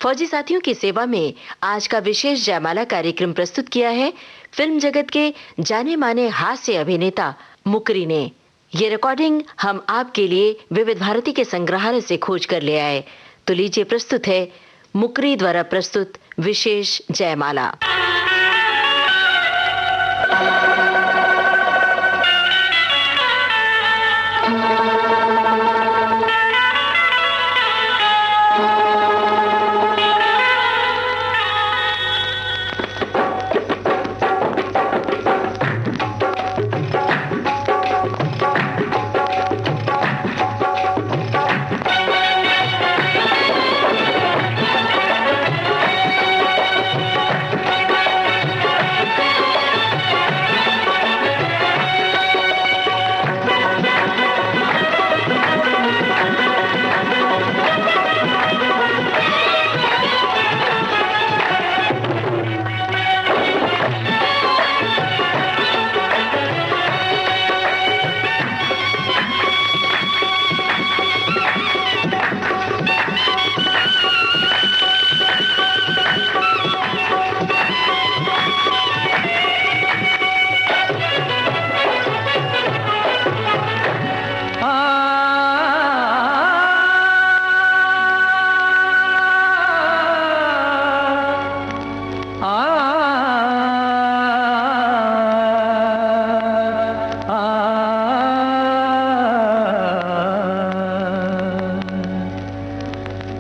फौजी साथियों की सेवा में आज का विशेष जयमाला कार्यक्रम प्रस्तुत किया है फिल्म जगत के जाने माने हास्य अभिनेता मुकरी ने। ये रिकॉर्डिंग हम आपके लिए विविध भारती के संग्रहालय से खोज कर ले आए। तो लीजिए, प्रस्तुत है मुकरी द्वारा प्रस्तुत विशेष जयमाला।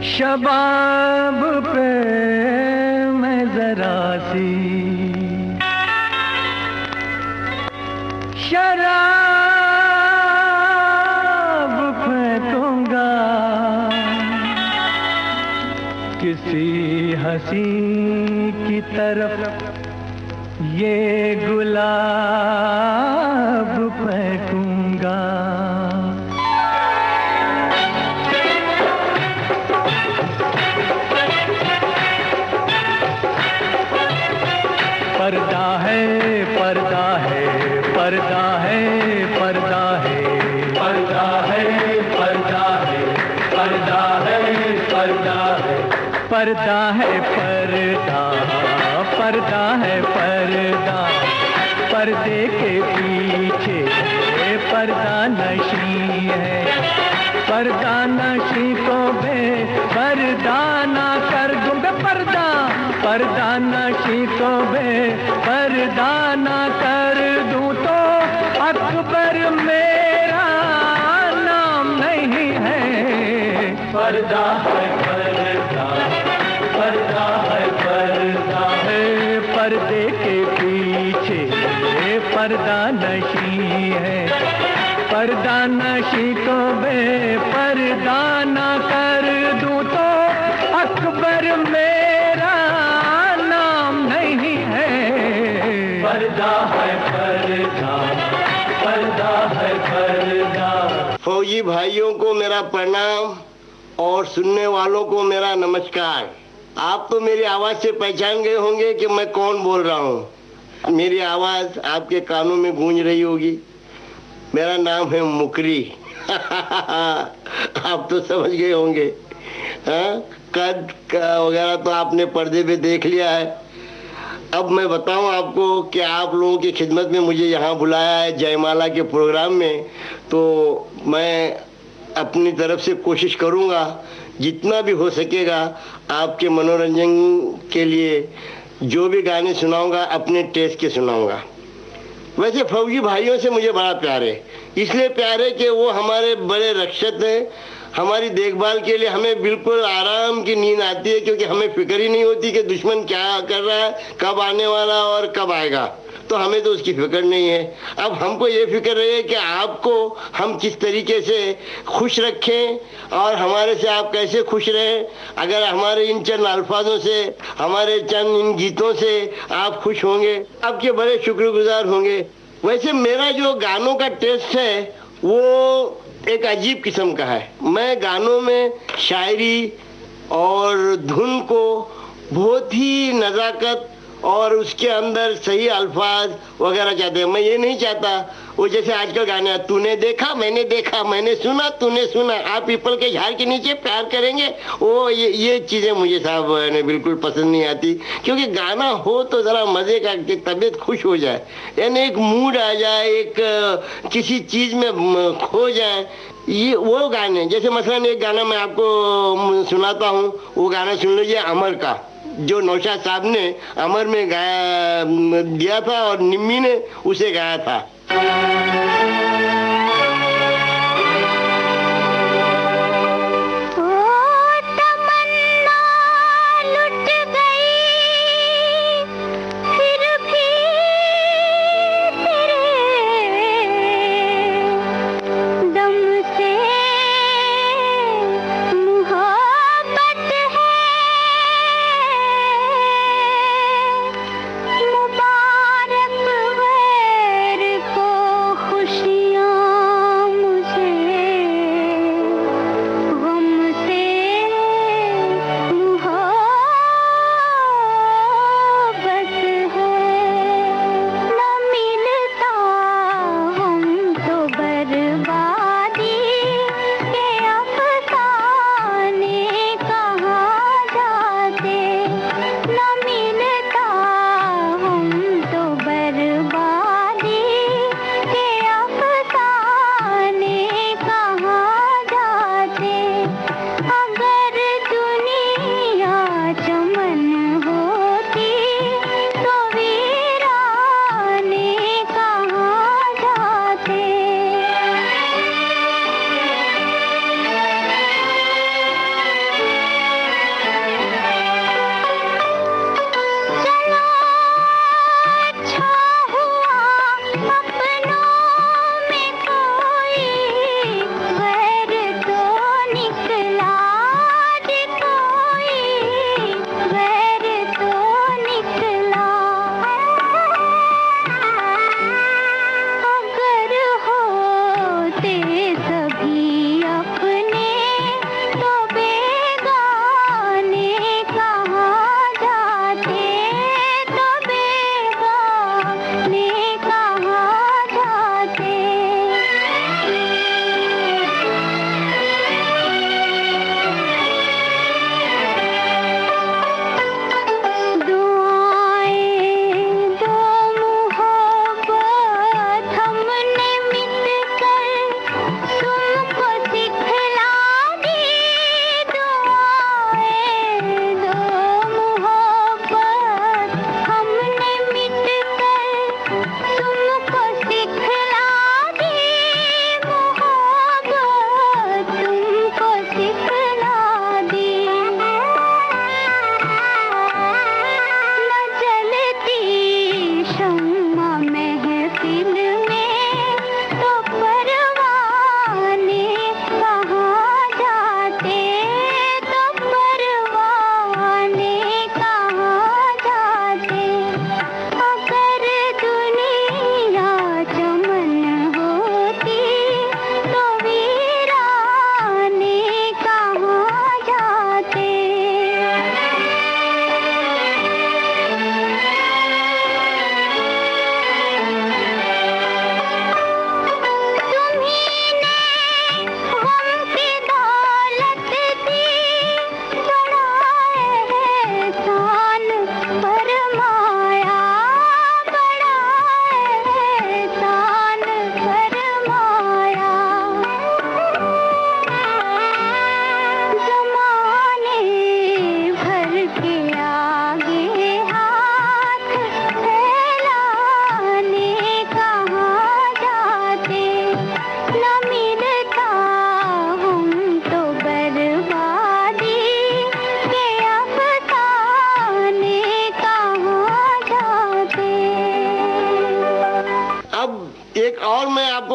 शबाब पे मैं जरा सी शराब फेंकूंगा, किसी हंसी की तरफ ये गुलाब फेंकूंगा। पर्दा है, पर्दा है, पर्दा है, पर्दा है, पर्दा है, पर्दा है, पर्दा है, पर्दा है, पर्दा है, पर्दा, पर्दा है, पर्दा, पर्दे के पीछे पर्दा नशी है। पर्दा नशी को बेपर्दा ना कर दूंगा, पर्दा, पर्दा नशी को बेपर्दा ना कर दूं तो अकबर मेरा नाम नहीं है। पर्दा है, पर्दा, पर्दा है, पर्दा है, पर्दे के पीछे पर्दा नशी है। पर्दा नशी को बेपर्दा ना कर दूं तो अकबर मेरा नाम नहीं है। पर्दा है, पर्दा, पर्दा है, पर्दा। फौजी भाइयों को मेरा प्रणाम और सुनने वालों को मेरा नमस्कार। आप तो मेरी आवाज से पहचान गए होंगे कि मैं कौन बोल रहा हूँ। मेरी आवाज आपके कानों में गूंज रही होगी। मेरा नाम है मुकरी। आप तो समझ गए होंगे। कद वगैरह तो आपने पर्दे पे देख लिया है। अब मैं बताऊं आपको कि आप लोगों की खिदमत में मुझे यहाँ बुलाया है जयमाला के प्रोग्राम में, तो मैं अपनी तरफ से कोशिश करूँगा जितना भी हो सकेगा आपके मनोरंजन के लिए जो भी गाने सुनाऊंगा अपने टेस्ट के सुनाऊंगा। वैसे फौजी भाइयों से मुझे बड़ा प्यार है, इसलिए प्यार है कि वो हमारे बड़े रक्षक हैं। हमारी देखभाल के लिए हमें बिल्कुल आराम की नींद आती है, क्योंकि हमें फिक्र ही नहीं होती कि दुश्मन क्या कर रहा है, कब आने वाला और कब आएगा। तो हमें तो उसकी फिक्र नहीं है। अब हमको ये फिक्र रहे कि आपको हम किस तरीके से खुश रखें और हमारे से आप कैसे खुश रहें। अगर हमारे इन चंद अल्फाजों से, हमारे चंद इन गीतों से आप खुश होंगे, आपके बड़े शुक्रगुजार होंगे। वैसे मेरा जो गानों का टेस्ट है वो एक अजीब किस्म का है। मैं गानों में शायरी और धुन को बहुत ही नज़ाकत और उसके अंदर सही अल्फाज वगैरह चाहते हैं। मैं ये नहीं चाहता वो जैसे आजकल गाने तूने देखा मैंने सुना तूने सुना, आप पीपल के झाड़ के नीचे प्यार करेंगे, वो ये चीजें मुझे साहब बिल्कुल पसंद नहीं आती। क्योंकि गाना हो तो जरा मजे का, कि तबीयत खुश हो जाए, यानी एक मूड आ जाए, एक किसी चीज में खो जाए, ये वो गाने। जैसे मसलन एक गाना मैं आपको सुनाता हूँ, वो गाना सुन लीजिए अमर का, जो नौशाद साहब ने अमर में गाया दिया था और निम्मी ने उसे गाया था।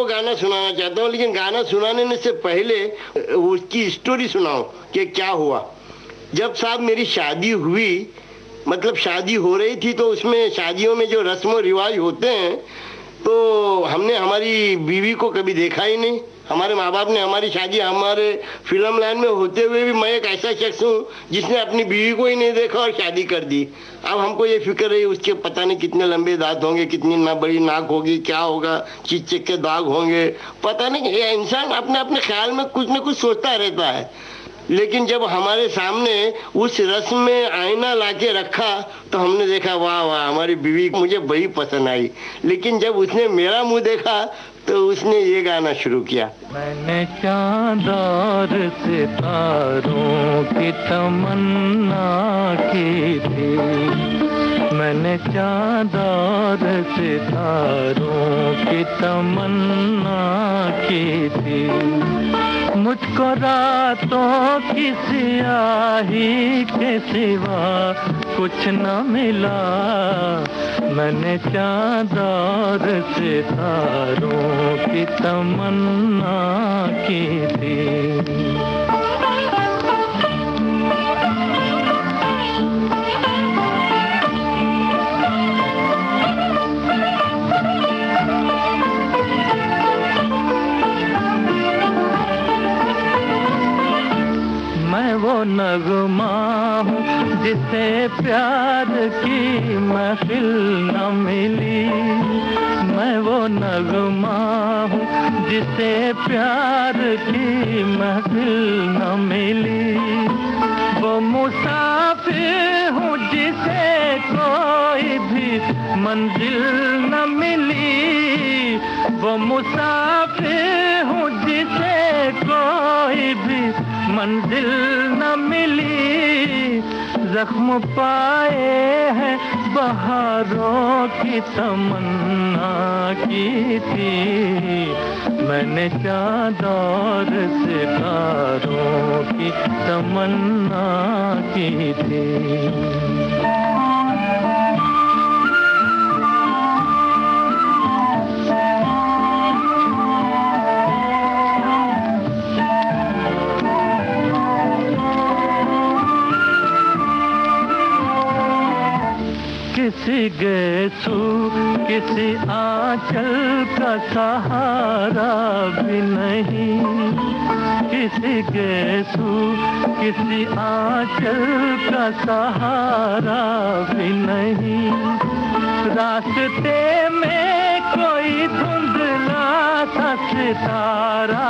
गाना सुनाना चाहता हूँ, लेकिन गाना सुनाने से पहले उसकी स्टोरी सुनाओ कि क्या हुआ। जब साहब मेरी शादी हुई, मतलब शादी हो रही थी, तो उसमें शादियों में जो रस्म और रिवाज होते हैं, तो हमने हमारी बीवी को कभी देखा ही नहीं। हमारे माँ बाप ने हमारी शादी, हमारे फिल्म लाइन में होते हुए भी मैं एक ऐसा शख्स हूँ जिसने अपनी बीवी को ही नहीं देखा और शादी कर दी। अब हमको ये फिक्र है उसके पता नहीं कितने लंबे दांत होंगे, कितनी ना बड़ी नाक होगी, क्या होगा, चिक के दाग होंगे, पता नहीं। ये इंसान अपने अपने ख्याल में कुछ न कुछ सोचता रहता है। लेकिन जब हमारे सामने उस रस्म में आईना लाके रखा तो हमने देखा वाह वाह हमारी बीवी मुझे बड़ी पसंद आई। लेकिन जब उसने मेरा मुंह देखा तो उसने ये गाना शुरू किया। मैंने चाँद और सितारों की तमन्ना की थी, मैंने चाँद और सितारों की तमन्ना की थी, मुझको रातों की स्याही के सिवा कुछ न मिला, मैंने चाँद और सितारों की तमन्ना की थी। मैं वो नगमा हूँ जिसे प्यार की महफिल न मिली, मैं वो नगमा हूँ जिसे प्यार की महफिल न मिली, वो मुसाफिर हूँ जिसे कोई भी मंजिल न मिली, वो मुसाफिर हूँ जिसे कोई भी मंजिल न मिली, जख्म पाए हैं बहारों की तमन्ना की थी, मैंने चाँद और सितारों की तमन्ना की थी। किसी गेसू किसी आंचल का सहारा भी नहीं, किसी गेसू किसी आंचल का सहारा भी नहीं, रास्ते में कोई धुंधला सा सितारा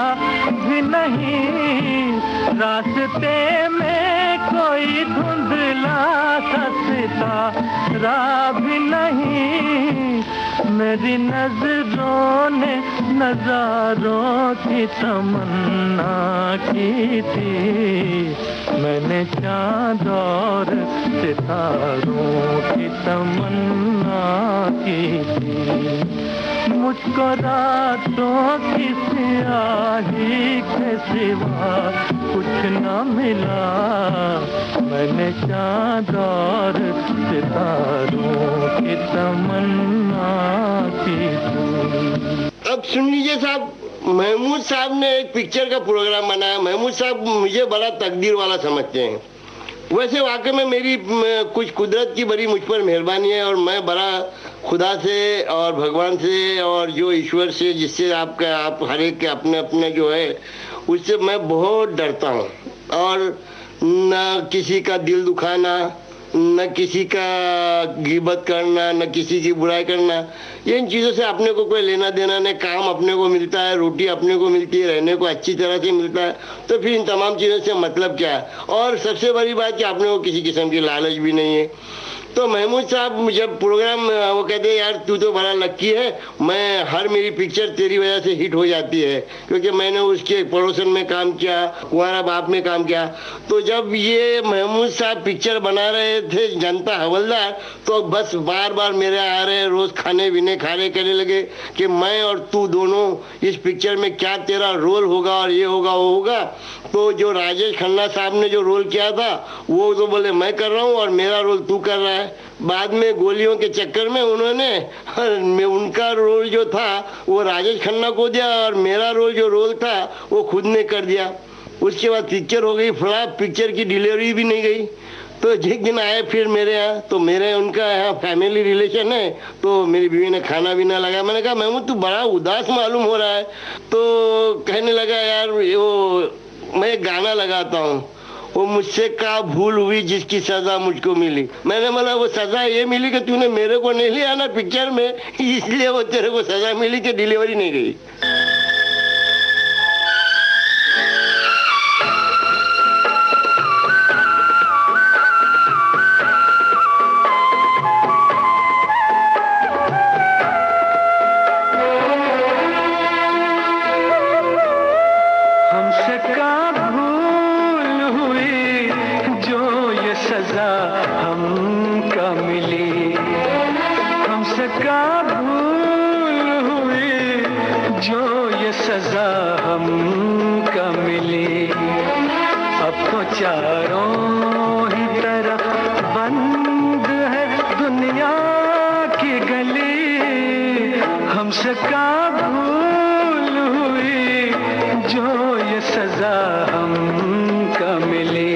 भी नहीं, रास्ते में कोई धुंधला सा सितारा भी नहीं, मेरी नजरों ने नजारों की तमन्ना की थी, मैंने चाँद और सितारों की तमन्ना की थी, मुझको रातों की स्याही के सिवा कुछ न मिला, मैंने चाँद और सितारों की तमन्ना की थी। अब सुन लीजिए साहब, महमूद साहब ने एक पिक्चर का प्रोग्राम बनाया। महमूद साहब मुझे बड़ा तकदीर वाला समझते हैं। वैसे वाकई में मेरी कुछ कुदरत की बड़ी मुझ पर मेहरबानी है और मैं बड़ा खुदा से और भगवान से और जो ईश्वर से जिससे आप हर एक के अपने अपने जो है उससे मैं बहुत डरता हूँ। और न किसी का दिल दुखाना, न किसी का गिबत करना, न किसी की बुराई करना, ये इन चीज़ों से अपने को कोई लेना देना नहीं। काम अपने को मिलता है, रोटी अपने को मिलती है, रहने को अच्छी तरह से मिलता है, तो फिर इन तमाम चीज़ों से मतलब क्या है। और सबसे बड़ी बात कि अपने को किसी किस्म की लालच भी नहीं है। तो महमूद साहब जब प्रोग्राम वो कहते हैं यार तू तो बड़ा लक्की है, मैं हर मेरी पिक्चर तेरी वजह से हिट हो जाती है, क्योंकि मैंने उसके पड़ोसन में काम किया, कुंवारा बाप में काम किया। तो जब ये महमूद साहब पिक्चर बना रहे थे जनता हवलदार, तो बस बार बार मेरे आ रहे रोज खाने पीने खाने कहने लगे कि मैं और तू दोनों इस पिक्चर में क्या तेरा रोल होगा और ये होगा वो होगा। तो जो राजेश खन्ना साहब ने जो रोल किया था वो तो बोले मैं कर रहा हूँ और मेरा रोल तू कर रहा है। बाद में गोलियों के चक्कर में उन्होंने उनका रोल जो था वो राजेश खन्ना को दिया और मेरा रोल जो रोल था वो खुद ने कर दिया। उसके बाद पिक्चर हो गई फ्लॉप, पिक्चर की डिलीवरी भी नहीं गई। तो एक दिन आए फिर मेरे यहाँ, तो मेरे उनका यहाँ फैमिली रिलेशन है, तो मेरी बीवी ने खाना भी ना लगाया। मैंने कहा महमूद तू बड़ा उदास मालूम हो रहा है। तो कहने लगा यार वो मैं गाना लगाता हूँ, वो मुझसे क्या भूल हुई जिसकी सजा मुझको मिली। मैंने बोला वो सजा ये मिली कि तूने मेरे को नहीं लिया ना पिक्चर में, इसलिए वो तेरे को सजा मिली कि डिलीवरी नहीं गई। चारों ही तरफ बंद है दुनिया की गली, हमसे क्या भूल हुई जो ये सजा हमको मिली।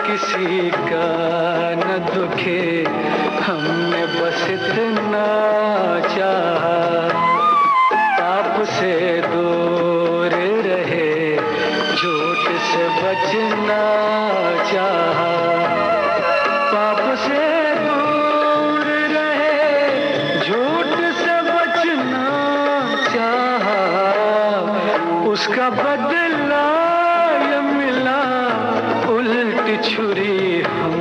किसी का न दुखे हमने बस इतना चाहा, पाप से दूर रहे झूठ से बचना चाहा, पाप से दूर रहे झूठ से बचना चाहा, उसका बदला छुरी हम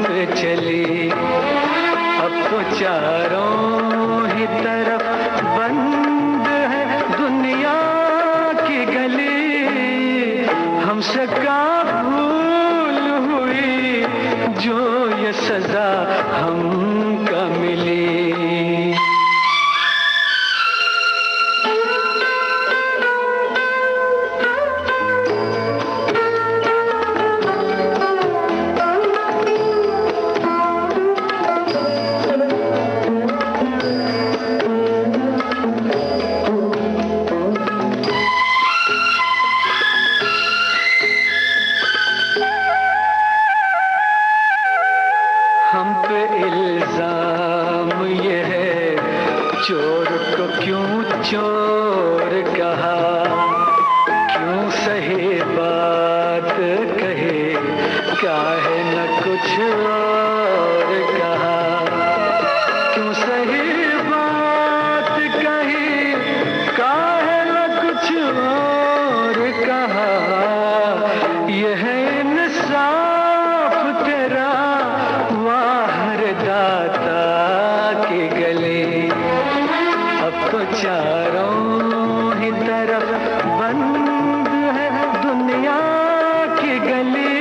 पे चली। अब तो चारों ही तरफ बंद है दुनिया की गली, हमसे क्या भूल हुई जो ये सजा हमको मिली। हम पे इल्जाम ये है चोर को क्यों चोर कहा, क्यों सही बात कहे काहे न कुछ और कहा, क्यों सही बात कही काहे न कुछ और कहा। यह इंसाफ तेरा दाता के गले, अब तो चारों ही तरफ बंद है दुनिया की गली,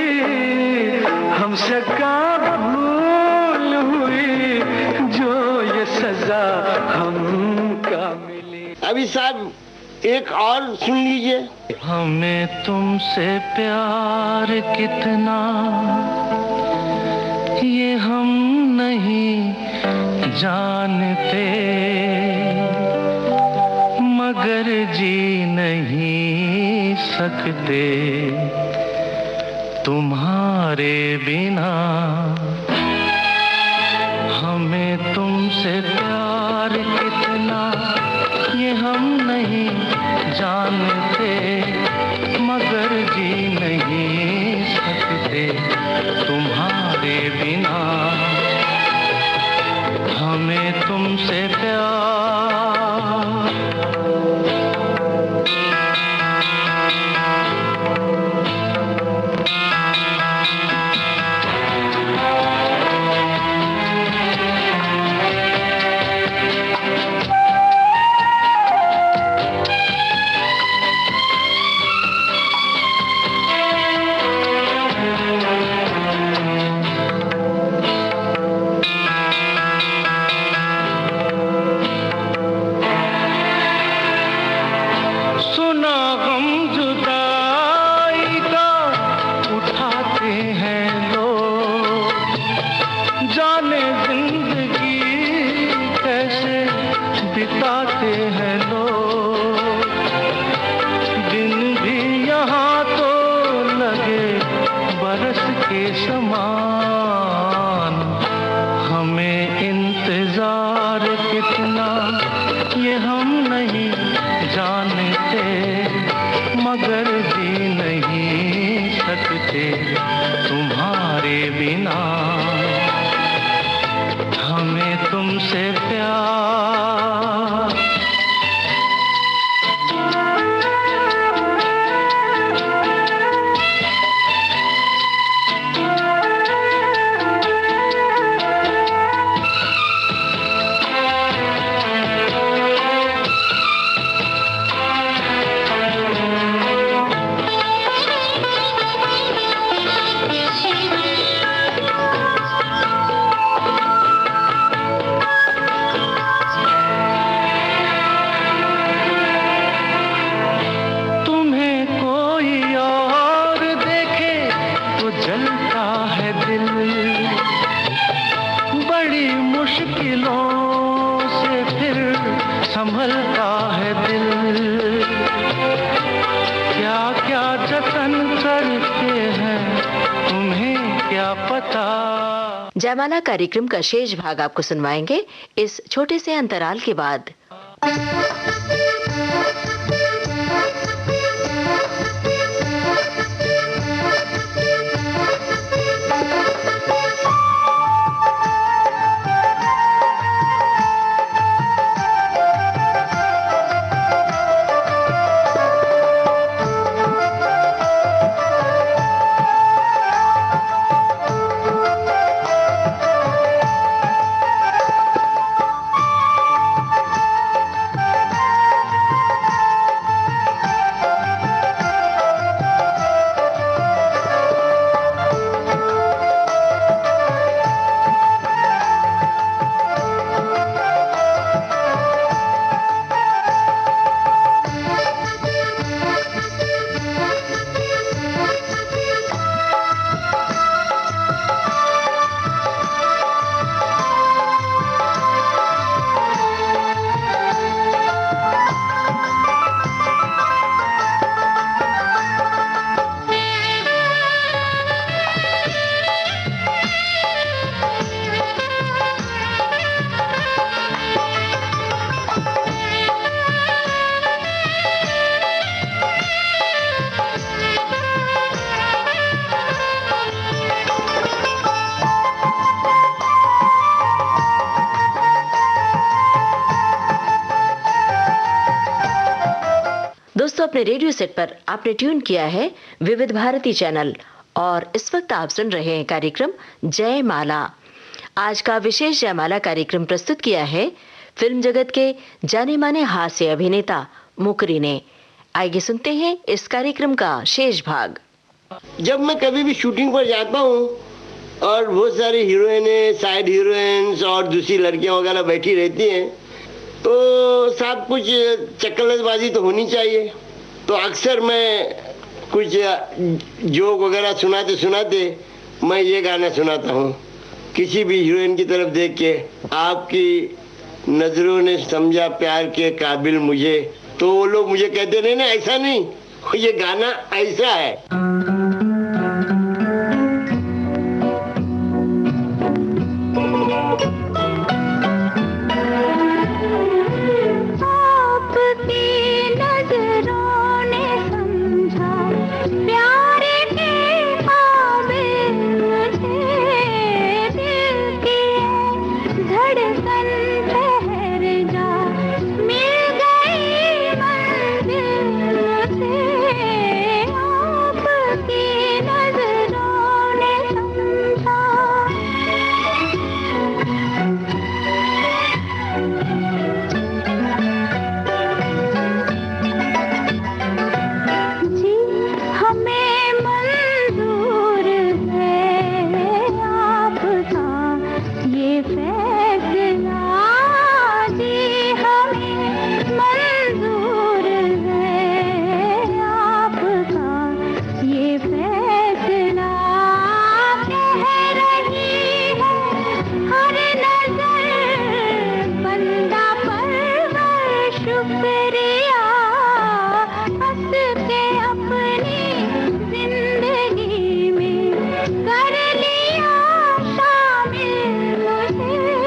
हमसे क्या भूल हुई जो ये सजा हमको मिली। अभी साहब एक और सुन लीजिए। हमें तुमसे प्यार कितना ये हम नहीं जानते, मगर जी नहीं सकते तुम्हारे बिना। हमें तुमसे प्यार कितना ये हम नहीं जानते, मगर जी नहीं सकते तुम्हारे बिना। हमें तुमसे प्यार ये हम नहीं जानते, मगर जी नहीं सकते तुम्हारे बिना। हमें तुमसे प्यार, संभलता है दिल। क्या क्या जतन करते हैं तुम्हें क्या पता। जयमाला कार्यक्रम का शेष भाग आपको सुनवाएंगे इस छोटे से अंतराल के बाद। दोस्तों, अपने रेडियो सेट पर आपने ट्यून किया है विविध भारती चैनल और इस वक्त आप सुन रहे हैं कार्यक्रम जयमाला। आज का विशेष जयमाला कार्यक्रम प्रस्तुत किया है फिल्म जगत के जाने माने हास्य अभिनेता मुकरी ने। आइए सुनते हैं इस कार्यक्रम का शेष भाग। जब मैं कभी भी शूटिंग पर जाता हूँ और बहुत सारी हीरोइनें, साइड हीरोइंस और दूसरी लड़कियां वगैरह बैठी रहती हैं, तो सब कुछ चक्करबाजी तो होनी चाहिए। तो अक्सर मैं कुछ जोक वगैरह सुनाते सुनाते मैं ये गाना सुनाता हूँ। किसी भी हीरोइन की तरफ देख के, आपकी नजरों ने समझा प्यार के काबिल मुझे, तो वो लोग मुझे कहते नहीं नहीं ऐसा नहीं, ये गाना ऐसा है। कर लिया शामिल मुझे।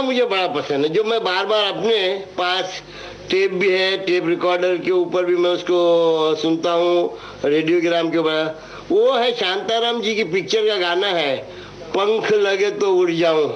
मुझे बड़ा पसंद है, जो मैं बार बार अपने पास टेप भी है, टेप रिकॉर्डर के ऊपर भी मैं उसको सुनता हूँ, रेडियोग्राम के ऊपर। वो है शांताराम जी की पिक्चर का गाना है, पंख लगे तो उड़ जाऊं।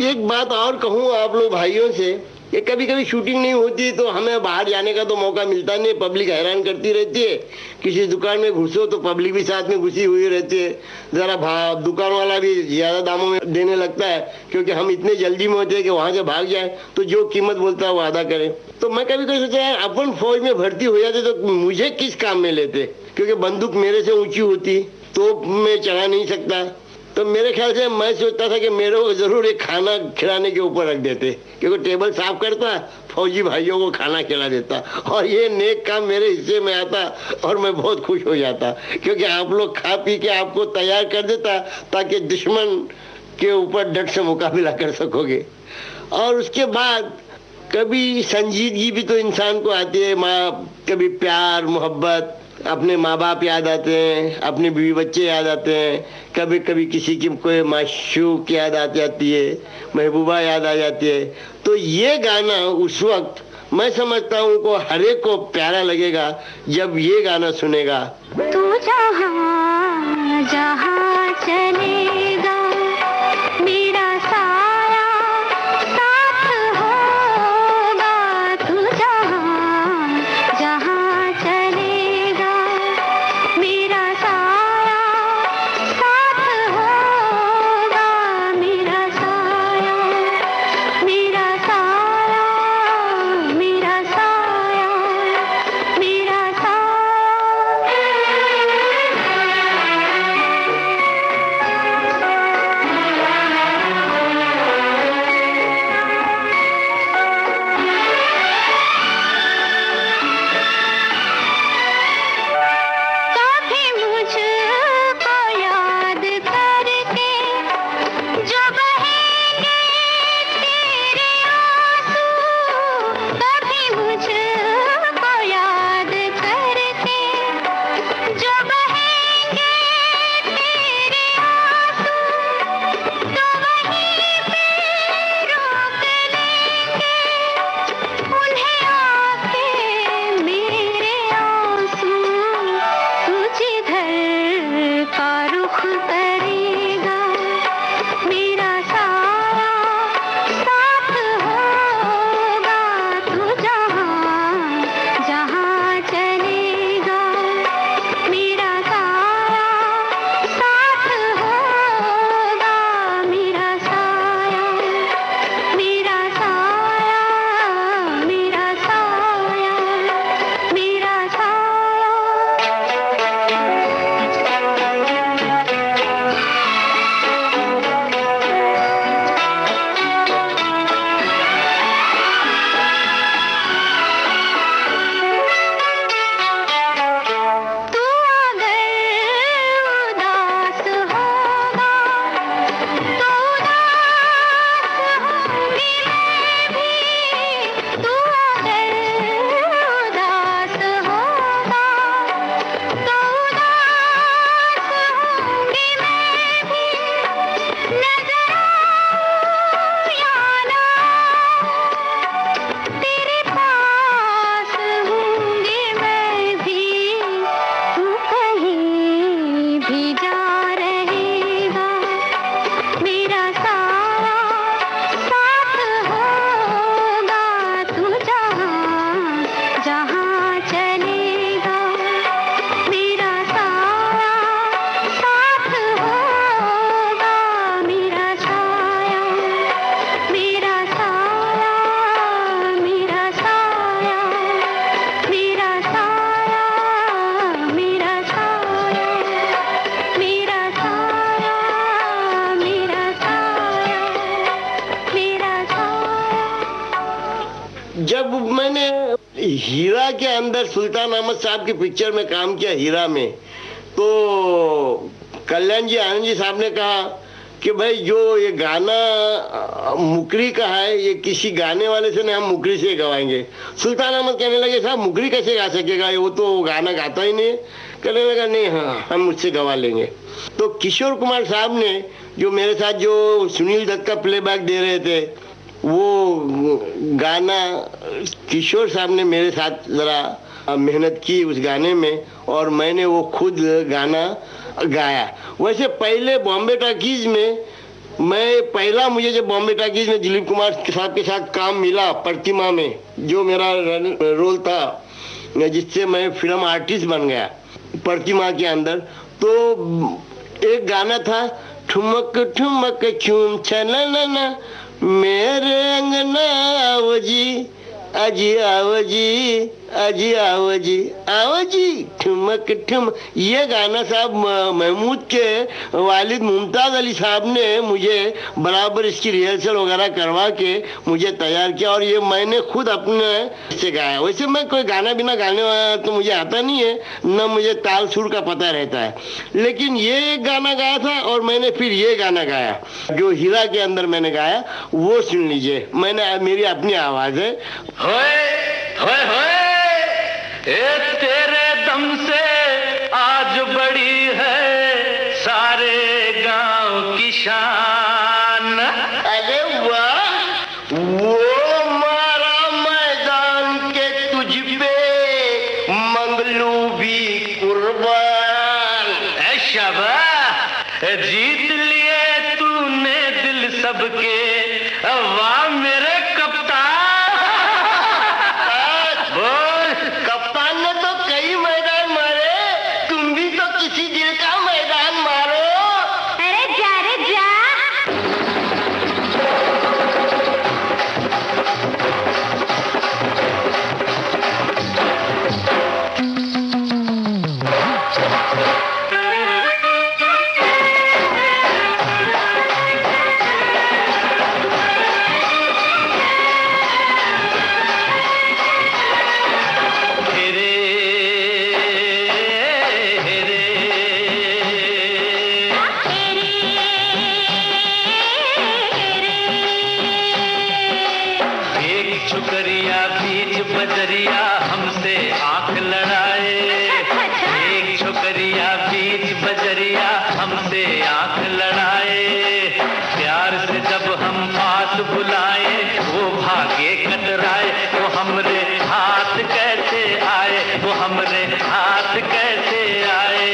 एक बात और कहूँ आप लोग भाइयों से, ये कभी कभी शूटिंग नहीं होती तो हमें बाहर जाने का तो मौका मिलता नहीं, पब्लिक हैरान करती रहती है। किसी दुकान में घुसो तो पब्लिक भी साथ में घुसी हुई रहती है, जरा भाव दुकान वाला भी ज्यादा दामों में देने लगता है, क्योंकि हम इतने जल्दी में होते हैं कि वहां से भाग जाए तो जो कीमत बोलता है वो अदा करें। तो मैं कभी कभी सोचा यार अपन फौज में भर्ती हो जाते तो मुझे किस काम में लेते, क्योंकि बंदूक मेरे से ऊंची होती, तोप में चढ़ा नहीं सकता, तो मेरे ख्याल से मैं सोचता था कि मेरे को जरूर एक खाना खिलाने के ऊपर रख देते, क्योंकि टेबल साफ करता, फौजी भाइयों को खाना खिला देता और ये नेक काम मेरे हिस्से में आता और मैं बहुत खुश हो जाता, क्योंकि आप लोग खा पी के आपको तैयार कर देता ताकि दुश्मन के ऊपर डट से मुकाबला कर सकोगे। और उसके बाद कभी संजीदगी भी तो इंसान को आती है, माँ, कभी प्यार मोहब्बत, अपने माँ बाप याद आते हैं, अपने बीवी बच्चे याद आते हैं, कभी कभी किसी की कोई माशूक याद आ जाती है, महबूबा याद आ जाती है। तो ये गाना उस वक्त मैं समझता हूँ को हर एक को प्यारा लगेगा जब ये गाना सुनेगा। तू जहाँ जहाँ चलेगा मेरा साया साथ होगा, तू जहाँ जहाँ चलेगा मेरा साया साथ होगा, मेरा साया मेरा साया मेरा साया मेरा साया। कभी मुझको याद करके जो बहेंगे तेरे आंसू, कभी मुझको याद करके जो बहेंगे तेरे आंसू, तो वहीं पे रोक लेंगे उन्हें आके मेरे आंसू। तू जिधर का रुख करेगा मेरा साया साथ होगा, तू जहाँ जहाँ चलेगा मेरा साया साथ होगा, मेरा साया मेरा साया मेरा साया मेरा साया। तू अगर उदास होगा तो उदास होंगी मैं भी, तू अगर उदास होगा तो उदास होंगी मैं भी, नजर आऊं या ना तेरे पास हूँगी मैं भी, तू कहीं भी जा रहेगा मेरा साया साथ होगा, तू जहाँ जहाँ चलेगा मेरा साया साथ होगा, मेरा साया मेरा साया मेरा साया मेरा साया मेरा साया मेरा साया मेरा साया मेरा साया। जब मैंने हीरा के अंदर सुल्तान अहमद साहब की पिक्चर में काम किया, हीरा में, तो कल्याण जी आनंद जी साहब ने कहा कि भाई जो ये गाना मुकरी का है, ये किसी गाने वाले से नहीं, हम मुकरी से गवाएंगे। सुल्तान अहमद कहने लगे साहब मुकरी कैसे गा सकेगा, वो तो गाना गाता ही नहीं है। कहने लगा नहीं, हाँ हम मुझसे गवा लेंगे। तो किशोर कुमार साहब ने जो मेरे साथ जो सुनील दत्त का प्लेबैक दे रहे थे, वो गाना किशोर साहब ने मेरे साथ ज़रा मेहनत की उस गाने में, और मैंने वो खुद गाना गाया। वैसे पहले बॉम्बे टॉकीज में पहला मुझे जब बॉम्बे टॉकीज में दिलीप कुमार साहब के साथ काम मिला, प्रतिमा में जो मेरा रोल था, जिससे मैं फिल्म आर्टिस्ट बन गया प्रतिमा के अंदर, तो एक गाना था ठुमक ठुमक चूम छना मेरे अंगना आओ जी, अजी आओ जी अजी आओ जी ठुमक ठुम। ये गाना साहब महमूद के वालिद मुमताज अली साहब ने मुझे बराबर इसकी रिहर्सल वगैरह करवा के मुझे तैयार किया और ये मैंने खुद अपने से गाया। वैसे मैं कोई गाना बिना गाने वाला तो मुझे आता नहीं है, न मुझे ताल सुर का पता रहता है, लेकिन ये गाना गाया था और मैंने फिर ये गाना गाया जो हीरा के अंदर मैंने गाया, वो सुन लीजिए। मैंने मेरी अपनी आवाज है। होए होए ए तेरे दम से आज बड़ी है सारे गांव की शान। अरे वाह, वो मारा मैदान के तुझ पे मंगलू भी कुर्बान। ऐ शाबाश, जीत लिए तूने दिल सबके, वाह मेरे कप्तान। कप्तान ने तो कई मैदान मारे, तुम भी तो किसी दिल का मैदान मारो। अरे जा रे जा। छुकरिया बीच बजरिया हमसे आंख लड़ाए, एक छुकरिया बीच बजरिया हमसे आंख लड़ाए। प्यार से जब हम पास बुलाए वो भागे कतराए, वो हमरे हाथ कैसे आए, वो हमरे हाथ कैसे आए।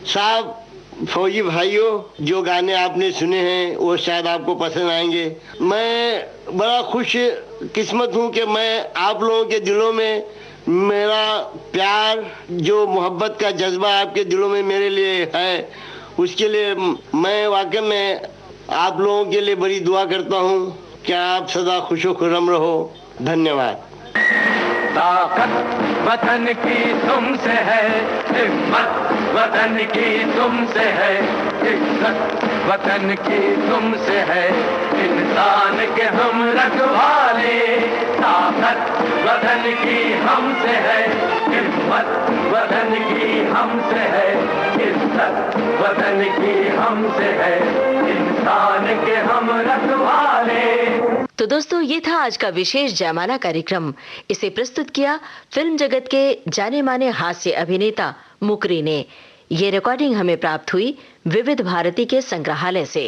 साहब फौजी भाइयों, जो गाने आपने सुने हैं वो शायद आपको पसंद आएंगे। मैं बड़ा खुश किस्मत हूँ कि मैं आप लोगों के दिलों में मेरा प्यार, जो मोहब्बत का जज्बा आपके दिलों में मेरे लिए है, उसके लिए मैं वाकई में आप लोगों के लिए बड़ी दुआ करता हूँ कि आप सदा खुशो खुर्रम रहो। धन्यवाद। ताकत वतन की तुमसे है, हिम्मत वतन की तुमसे है, इज्जत वतन की तुमसे है, इंसान के हम रखवाले। ताकत वतन की हमसे है, हिम्मत वतन की हमसे है, इज्जत वतन की हमसे है, इंसान के हम रखवाले। तो दोस्तों, ये था आज का विशेष जयमाला कार्यक्रम। इसे प्रस्तुत किया फिल्म जगत के जाने माने हास्य अभिनेता मुकरी ने। ये रिकॉर्डिंग हमें प्राप्त हुई विविध भारती के संग्रहालय से।